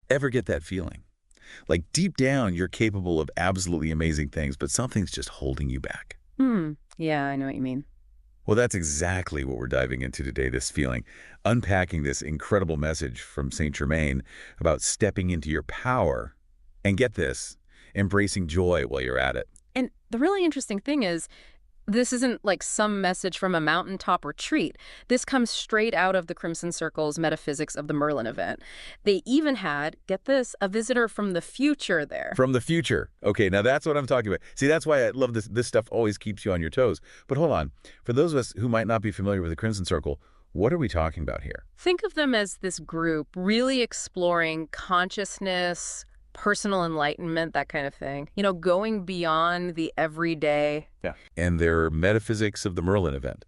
Ever get that feeling? Like deep down, you're capable of absolutely amazing things, but something's just holding you back. Yeah, I know what you mean. Well, that's exactly what we're diving into today, this feeling, unpacking this incredible message from Saint Germain about stepping into your power, and get this, embracing joy while you're at it. And the really interesting thing is, this isn't like some message from a mountaintop retreat. This comes straight out of the Crimson Circle's Metaphysics of the Merlin event. They even had, get this, a visitor from the future there. From the future. Okay, now that's what I'm talking about. See, that's why I love this. This stuff always keeps you on your toes. But hold on. For those of us who might not be familiar with the Crimson Circle, what are we talking about here? Think of them as this group really exploring consciousness, personal enlightenment, that kind of thing. You know, going beyond the everyday. Yeah. And their Metaphysics of the Merlin event.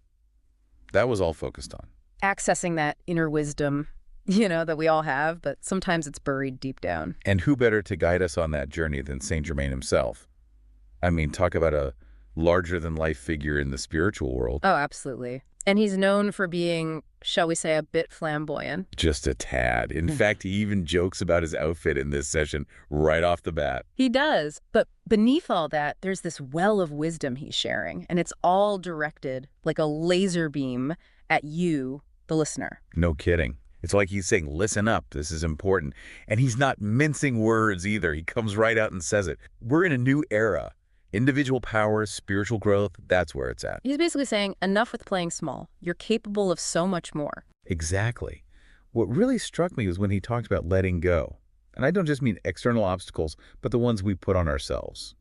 That was all focused on. Accessing that inner wisdom, that we all have, but sometimes it's buried deep down. And who better to guide us on that journey than Saint Germain himself? I mean, talk about a larger-than-life figure in the spiritual world. Oh, absolutely. And he's known for being, shall we say, a bit flamboyant. Just a tad. In fact, he even jokes about his outfit in this session right off the bat. He does. But beneath all that, there's this well of wisdom he's sharing, and it's all directed like a laser beam at you, the listener. No kidding. It's like he's saying, listen up, this is important. And he's not mincing words either. He comes right out and says it. We're in a new era. Individual power, spiritual growth, that's where it's at. He's basically saying, enough with playing small. You're capable of so much more. Exactly. What really struck me was when he talked about letting go. And I don't just mean external obstacles, but the ones we put on ourselves,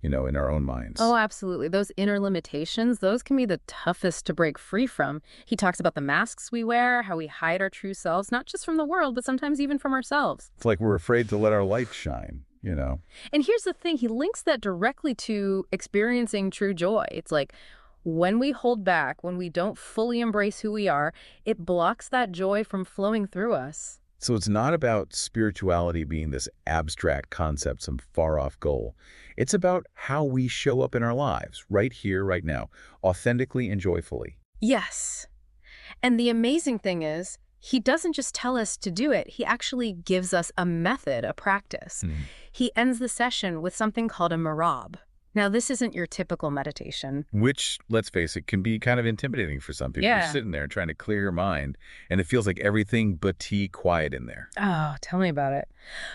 in our own minds. Oh, absolutely. Those inner limitations, those can be the toughest to break free from. He talks about the masks we wear, how we hide our true selves, not just from the world, but sometimes even from ourselves. It's like we're afraid to let our light shine. And here's the thing, he links that directly to experiencing true joy. It's like when we hold back, when we don't fully embrace who we are, it blocks that joy from flowing through us. So it's not about spirituality being this abstract concept, some far-off goal. It's about how we show up in our lives, right here, right now, authentically and joyfully. Yes. And the amazing thing is, he doesn't just tell us to do it. He actually gives us a method, a practice. He ends the session with something called a marab. Now, this isn't your typical meditation. Which, let's face it, can be kind of intimidating for some people. Yeah. You're sitting there trying to clear your mind, and it feels like everything but quiet in there. Oh, tell me about it.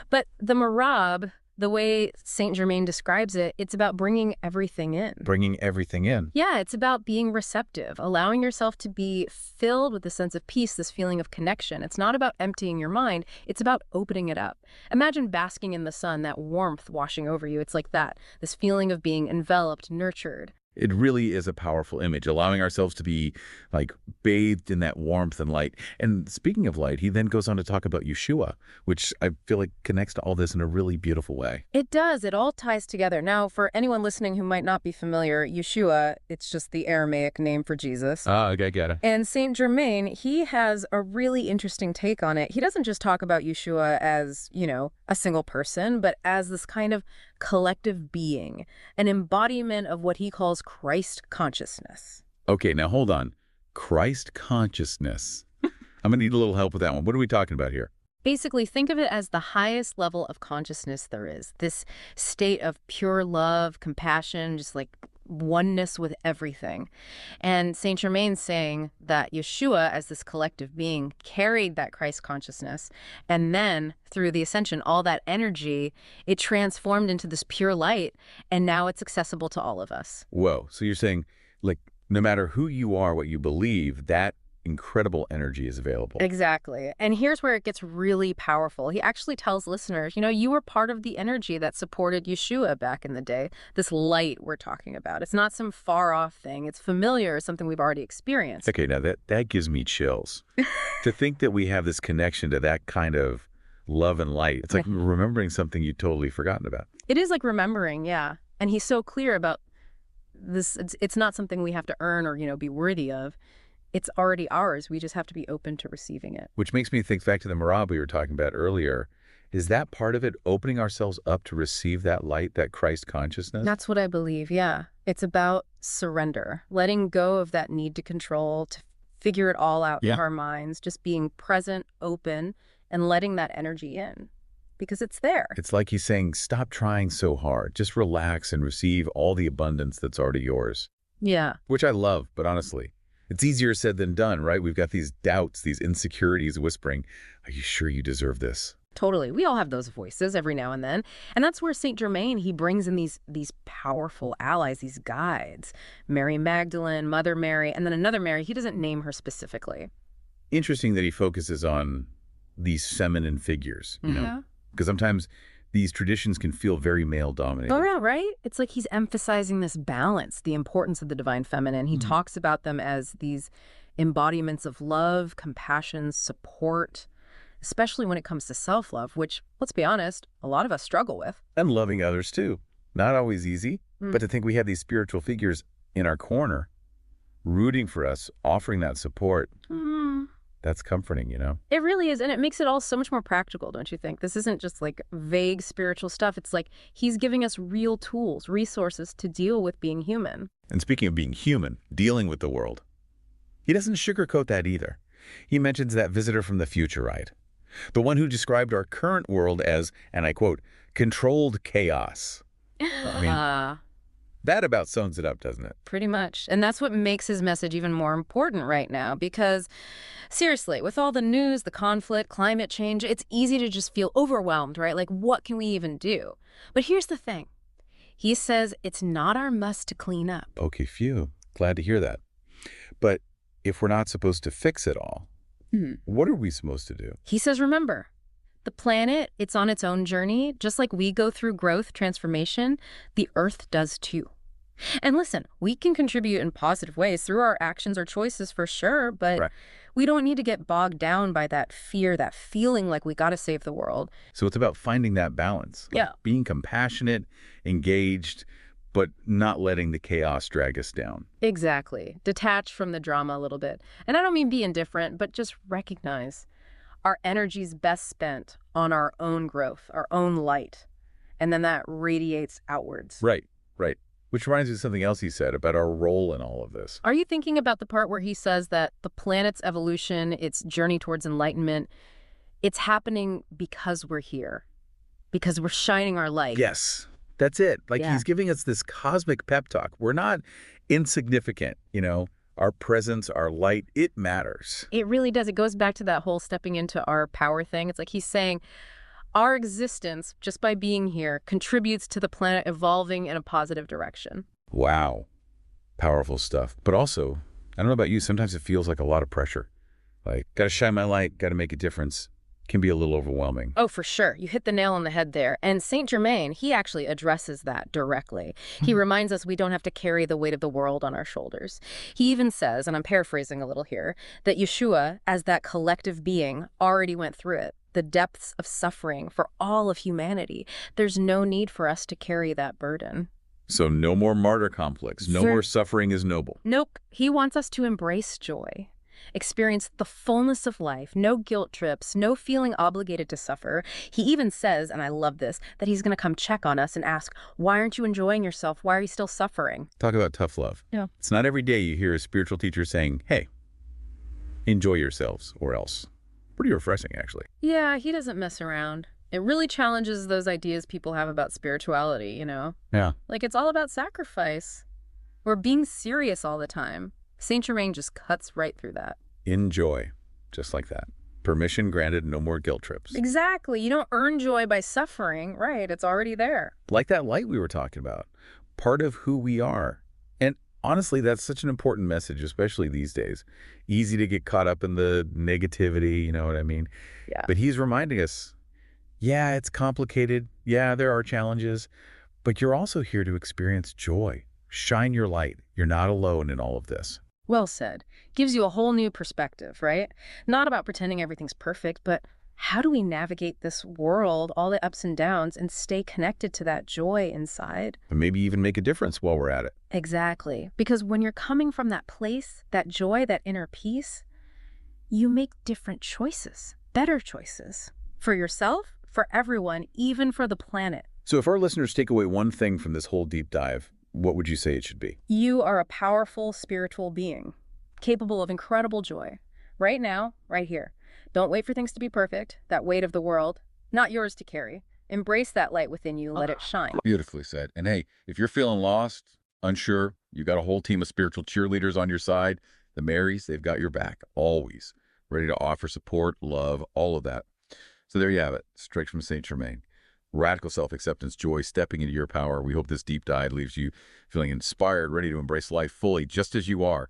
But the marab, the way Saint Germain describes it, it's about bringing everything in. Bringing everything in. Yeah, it's about being receptive, allowing yourself to be filled with a sense of peace, this feeling of connection. It's not about emptying your mind. It's about opening it up. Imagine basking in the sun, that warmth washing over you. It's like that, this feeling of being enveloped, nurtured. It really is a powerful image, allowing ourselves to be like bathed in that warmth and light. And speaking of light, he then goes on to talk about Yeshua, which I feel like connects to all this in a really beautiful way. It does. It all ties together. Now, for anyone listening who might not be familiar, Yeshua, it's just the Aramaic name for Jesus. Ah, okay, got it. And Saint Germain, he has a really interesting take on it. He doesn't just talk about Yeshua as, a single person, but as this kind of collective being, an embodiment of what he calls Christ consciousness. Okay, now hold on. Christ consciousness. I'm going to need a little help with that one. What are we talking about here? Basically, think of it as the highest level of consciousness there is. This state of pure love, compassion, just like oneness with everything. And Saint Germain's saying that Yeshua, as this collective being, carried that Christ consciousness. And then through the ascension, all that energy, it transformed into this pure light. And now it's accessible to all of us. Whoa. So you're saying, like, no matter who you are, what you believe, that incredible energy is available. Exactly. And here's where it gets really powerful. He actually tells listeners, you were part of the energy that supported Yeshua back in the day. This light we're talking about. It's not some far off thing. It's familiar, something we've already experienced. Okay, now that gives me chills. To think that we have this connection to that kind of love and light. It's like remembering something you'd totally forgotten about. It is like remembering, yeah. And he's so clear about this. It's not something we have to earn or, be worthy of. It's already ours. We just have to be open to receiving it. Which makes me think back to the marab we were talking about earlier. Is that part of it, opening ourselves up to receive that light, that Christ consciousness? That's what I believe, yeah. It's about surrender, letting go of that need to control, to figure it all out in our minds, just being present, open, and letting that energy in. because it's there. It's like he's saying, stop trying so hard. Just relax and receive all the abundance that's already yours. Yeah. Which I love, but honestly, it's easier said than done, right? We've got these doubts, these insecurities whispering, are you sure you deserve this? Totally. We all have those voices every now and then. And that's where Saint Germain, he brings in these powerful allies, these guides. Mary Magdalene, Mother Mary, and then another Mary. He doesn't name her specifically. Interesting that he focuses on these feminine figures, you know? Because sometimes these traditions can feel very male-dominated. Oh, yeah, right? It's like he's emphasizing this balance, the importance of the divine feminine. He talks about them as these embodiments of love, compassion, support, especially when it comes to self-love, which, let's be honest, a lot of us struggle with. And loving others, too. Not always easy, but to think we have these spiritual figures in our corner, rooting for us, offering that support, that's comforting, you know? It really is, and it makes it all so much more practical, don't you think? This isn't just like vague spiritual stuff. It's like he's giving us real tools, resources to deal with being human. And speaking of being human, dealing with the world, he doesn't sugarcoat that either. He mentions that visitor from the future, right? The one who described our current world as, and I quote, controlled chaos. I mean, that about sums it up, doesn't it? Pretty much. And that's what makes his message even more important right now, because seriously, with all the news, the conflict, climate change, it's easy to just feel overwhelmed, right? Like, what can we even do? But here's the thing. He says it's not our must to clean up. Okay, phew. Glad to hear that. But if we're not supposed to fix it all, what are we supposed to do? He says, remember, the planet, it's on its own journey. Just like we go through growth, transformation, the Earth does too. And listen, we can contribute in positive ways through our actions or choices for sure, but we don't need to get bogged down by that fear, that feeling like we got to save the world. So it's about finding that balance. Like being compassionate, engaged, but not letting the chaos drag us down. Exactly. Detach from the drama a little bit. And I don't mean be indifferent, but just recognize our energy's best spent on our own growth, our own light. And then that radiates outwards. Right. Which reminds me of something else he said about our role in all of this. Are you thinking about the part where he says that the planet's evolution, its journey towards enlightenment, it's happening because we're here, because we're shining our light? Yes, that's it. Like he's giving us this cosmic pep talk. We're not insignificant, you know. Our presence, our light, it matters. It really does. It goes back to that whole stepping into our power thing. It's like he's saying, our existence, just by being here, contributes to the planet evolving in a positive direction. Wow. Powerful stuff. But also, I don't know about you, sometimes it feels like a lot of pressure. Like, gotta shine my light, gotta make a difference. Can be a little overwhelming. Oh, for sure. You hit the nail on the head there. And Saint Germain, he actually addresses that directly. He reminds us we don't have to carry the weight of the world on our shoulders. He even says, and I'm paraphrasing a little here, that Yeshua, as that collective being, already went through it. The depths of suffering for all of humanity. There's no need for us to carry that burden. So no more martyr complex. No more suffering is noble. Nope. He wants us to embrace joy. Experience the fullness of life. No guilt trips. No feeling obligated to suffer. He even says, and I love this, that he's going to come check on us and ask, why aren't you enjoying yourself? Why are you still suffering? Talk about tough love. Yeah. It's not every day you hear a spiritual teacher saying, hey, enjoy yourselves or else. Pretty refreshing, actually. Yeah, he doesn't mess around. It really challenges those ideas people have about spirituality, you know? Yeah. Like, it's all about sacrifice. We're being serious all the time. Saint Germain just cuts right through that. Enjoy, just like that. Permission granted, no more guilt trips. Exactly. You don't earn joy by suffering, right? It's already there. Like that light we were talking about. Part of who we are. And honestly, that's such an important message, especially these days. Easy to get caught up in the negativity, you know what I mean? Yeah. But he's reminding us, yeah, it's complicated. Yeah, there are challenges. But you're also here to experience joy. Shine your light. You're not alone in all of this. Well said. Gives you a whole new perspective, right? Not about pretending everything's perfect, but how do we navigate this world, all the ups and downs, and stay connected to that joy inside? And maybe even make a difference while we're at it. Exactly. Because when you're coming from that place, that joy, that inner peace, you make different choices, better choices. For yourself, for everyone, even for the planet. So if our listeners take away one thing from this whole deep dive, what would you say it should be? You are a powerful spiritual being, capable of incredible joy. Right now, right here. Don't wait for things to be perfect, that weight of the world. not yours to carry. Embrace that light within you, let it shine. Beautifully said. And hey, if you're feeling lost, unsure, you got a whole team of spiritual cheerleaders on your side. The Marys, they've got your back, always, ready to offer support, love, all of that. So there you have it, straight from Saint Germain. Radical self-acceptance, joy, stepping into your power. We hope this deep dive leaves you feeling inspired, ready to embrace life fully, just as you are.